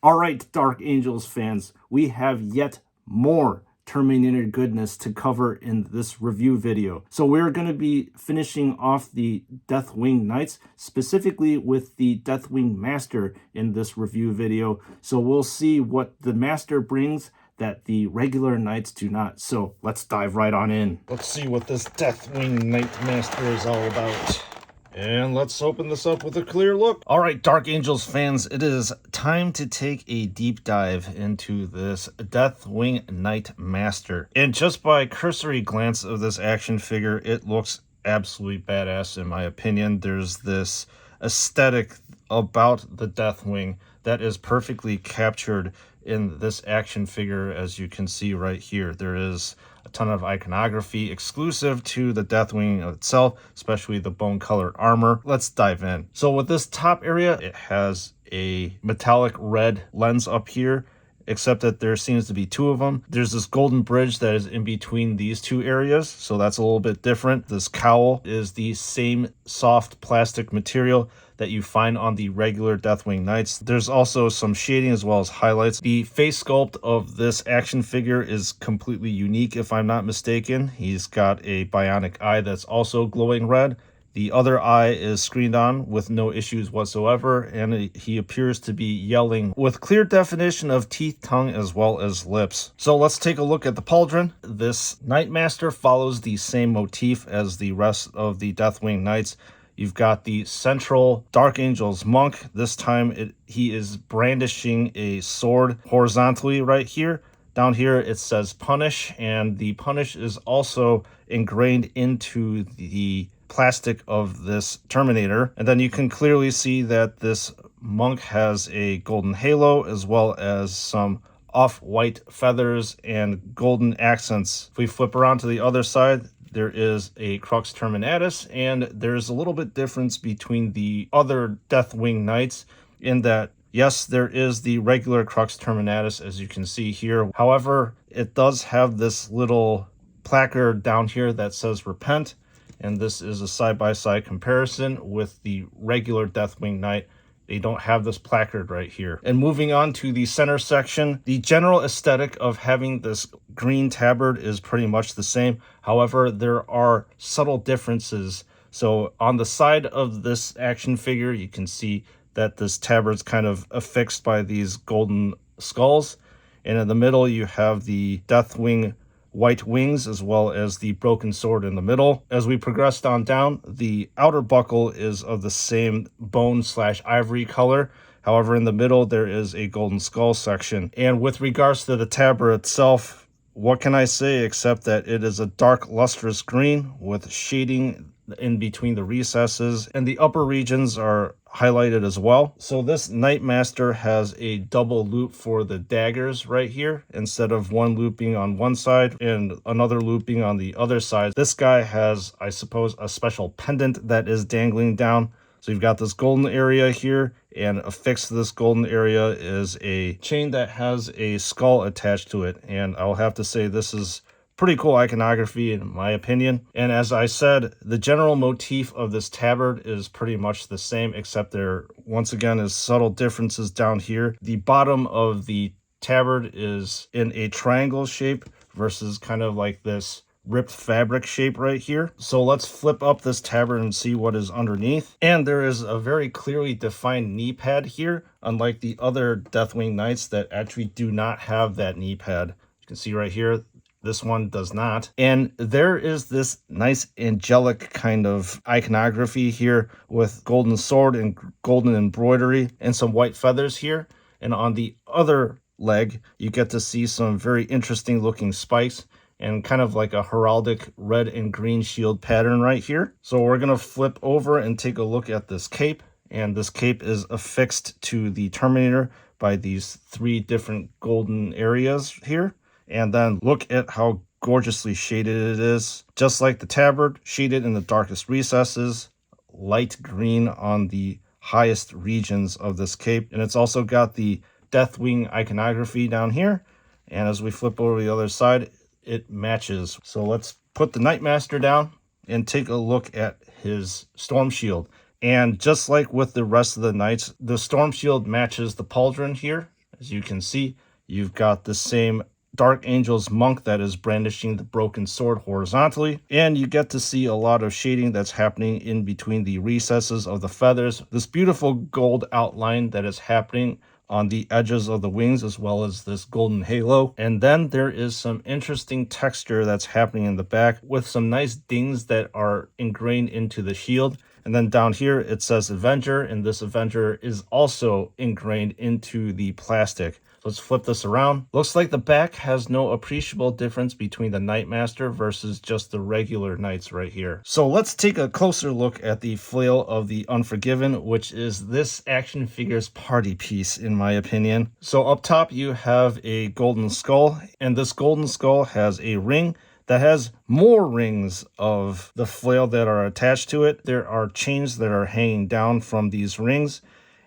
All right, Dark Angels fans, we have yet more Terminator goodness to cover in this review video. So we're going to be finishing off the Deathwing Knights, specifically with the Deathwing Master in this review video. So we'll see what the Master brings that the regular Knights do not. So let's dive right on in. Let's see what this Deathwing Knight Master is all about. And let's open this up with a clear look. All right, Dark Angels fans, it is time to take a deep dive into this Deathwing Knight Master. And just by cursory glance of this action figure, it looks absolutely badass in my opinion. There's this aesthetic about the Deathwing that is perfectly captured in this action figure, as you can see right here. There is a ton of iconography exclusive to the Deathwing itself, especially the bone colored armor. Let's dive in. So with this top area, it has a metallic red lens up here, except that there seems to be two of them. There's this golden bridge that is in between these two areas, so that's a little bit different. This cowl is the same soft plastic material that you find on the regular Deathwing Knights. There's also some shading as well as highlights. The face sculpt of this action figure is completely unique, if I'm not mistaken. He's got a bionic eye that's also glowing red. The other eye is screened on with no issues whatsoever, and he appears to be yelling with clear definition of teeth, tongue, as well as lips. So let's take a look at the pauldron. This Knightmaster follows the same motif as the rest of the Deathwing Knights. You've got the central Dark Angels monk. This time he is brandishing a sword horizontally right here. Down here it says punish, and the punish is also ingrained into the plastic of this Terminator. And then you can clearly see that this monk has a golden halo as well as some off-white feathers and golden accents. If we flip around to the other side, there is a Crux Terminatus, and there's a little bit difference between the other Deathwing Knights in that, yes, there is the regular Crux Terminatus, as you can see here. However, it does have this little placard down here that says repent, and this is a side-by-side comparison with the regular Deathwing Knight. They don't have this placard right here. And moving on to the center section, the general aesthetic of having this green tabard is pretty much the same. However, there are subtle differences. So on the side of this action figure, you can see that this tabard's kind of affixed by these golden skulls. And in the middle, you have the Deathwing white wings as well as the broken sword in the middle. As we progressed on down, the outer buckle is of the same bone/ivory color. However, in the middle there is a golden skull section. And with regards to the tabard itself, what can I say except that it is a dark lustrous green with shading in between the recesses, and the upper regions are highlighted as well. So this Knightmaster has a double loop for the daggers right here. Instead of one looping on one side and another looping on the other side, this guy has, I suppose, a special pendant that is dangling down. So you've got this golden area here, and affixed to this golden area is a chain that has a skull attached to it. And I'll have to say this is pretty cool iconography in my opinion. And as I said, the general motif of this tabard is pretty much the same, except there once again is subtle differences down here. The bottom of the tabard is in a triangle shape versus kind of like this ripped fabric shape right here. So let's flip up this tabard and see what is underneath. And there is a very clearly defined knee pad here, unlike the other Deathwing Knights that actually do not have that knee pad. You can see right here, this one does not. And there is this nice angelic kind of iconography here with golden sword and golden embroidery and some white feathers here. And on the other leg, you get to see some very interesting looking spikes and kind of like a heraldic red and green shield pattern right here. So we're gonna flip over and take a look at this cape. And this cape is affixed to the Terminator by these three different golden areas here. And then look at how gorgeously shaded it is. Just like the tabard, shaded in the darkest recesses, light green on the highest regions of this cape. And it's also got the Deathwing iconography down here. And as we flip over the other side, it matches. So let's put the Knightmaster down and take a look at his storm shield. And just like with the rest of the knights, the storm shield matches the pauldron here. As you can see, you've got the same Dark Angel's monk that is brandishing the broken sword horizontally, and you get to see a lot of shading that's happening in between the recesses of the feathers. This beautiful gold outline that is happening on the edges of the wings, as well as this golden halo. And then there is some interesting texture that's happening in the back with some nice dings that are ingrained into the shield. And then down here it says Avenger, and this Avenger is also ingrained into the plastic. Let's flip this around. Looks like the back has no appreciable difference between the Knightmaster versus just the regular Knights right here. So let's take a closer look at the Flail of the Unforgiven, which is this action figure's party piece in my opinion. So up top you have a golden skull, and this golden skull has a ring that has more rings of the flail that are attached to it. There are chains that are hanging down from these rings,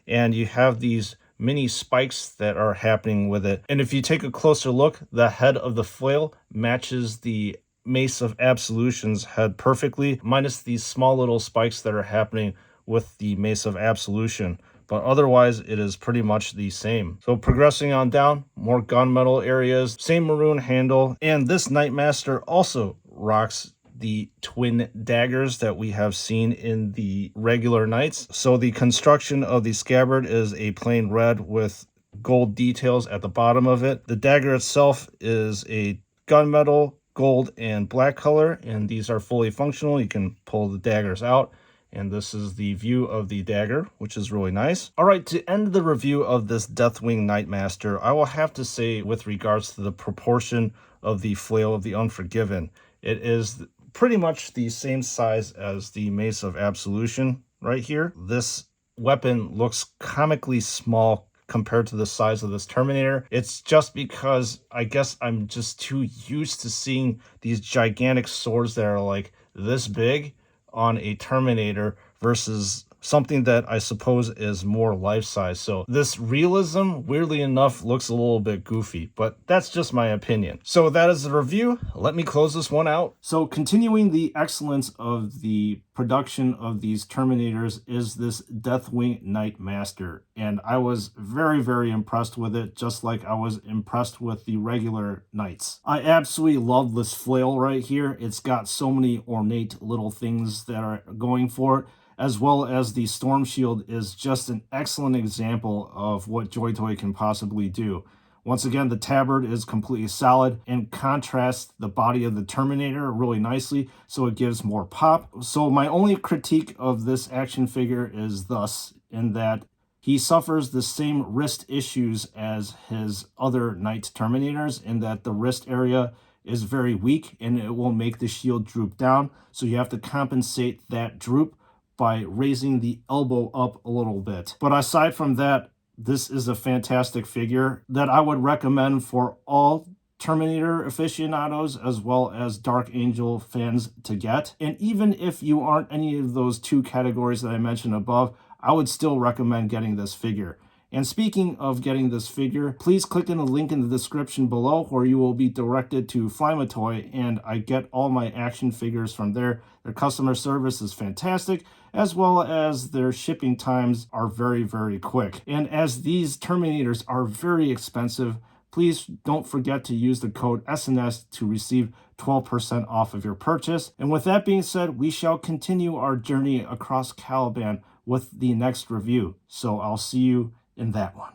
and you have these mini spikes that are happening with it. And if you take a closer look, the head of the flail matches the Mace of Absolution's head perfectly, minus these small little spikes that are happening with the Mace of Absolution. But otherwise, it is pretty much the same. So progressing on down, more gunmetal areas, same maroon handle, and this Knightmaster also rocks the twin daggers that we have seen in the regular Knights. So the construction of the scabbard is a plain red with gold details at the bottom of it. The dagger itself is a gunmetal, gold, and black color, and these are fully functional. You can pull the daggers out. And this is the view of the dagger, which is really nice. All right, to end the review of this Deathwing Knightmaster, I will have to say with regards to the proportion of the Flail of the Unforgiven, it is pretty much the same size as the Mace of Absolution right here. This weapon looks comically small compared to the size of this Terminator. It's just because I guess I'm just too used to seeing these gigantic swords that are like this big on a Terminator versus something that I suppose is more life-size. So this realism, weirdly enough, looks a little bit goofy, but that's just my opinion. So that is the review. Let me close this one out. So continuing the excellence of the production of these Terminators is this Deathwing Knightmaster, and I was very, very impressed with it, just like I was impressed with the regular Knights. I absolutely love this flail right here. It's got so many ornate little things that are going for it, as well as the Storm Shield is just an excellent example of what JoyToy can possibly do. Once again, the tabard is completely solid and contrasts the body of the Terminator really nicely, so it gives more pop. So my only critique of this action figure is thus, in that he suffers the same wrist issues as his other Knight Terminators, in that the wrist area is very weak and it will make the shield droop down, so you have to compensate that droop by raising the elbow up a little bit. But aside from that, this is a fantastic figure that I would recommend for all Terminator aficionados as well as Dark Angel fans to get. And even if you aren't any of those two categories that I mentioned above, I would still recommend getting this figure. And speaking of getting this figure, please click in the link in the description below where you will be directed to Flail, and I get all my action figures from there. Their customer service is fantastic, as well as their shipping times are very, very quick. And as these Terminators are very expensive, please don't forget to use the code SNS to receive 12% off of your purchase. And with that being said, we shall continue our journey across Caliban with the next review. So I'll see you in that one.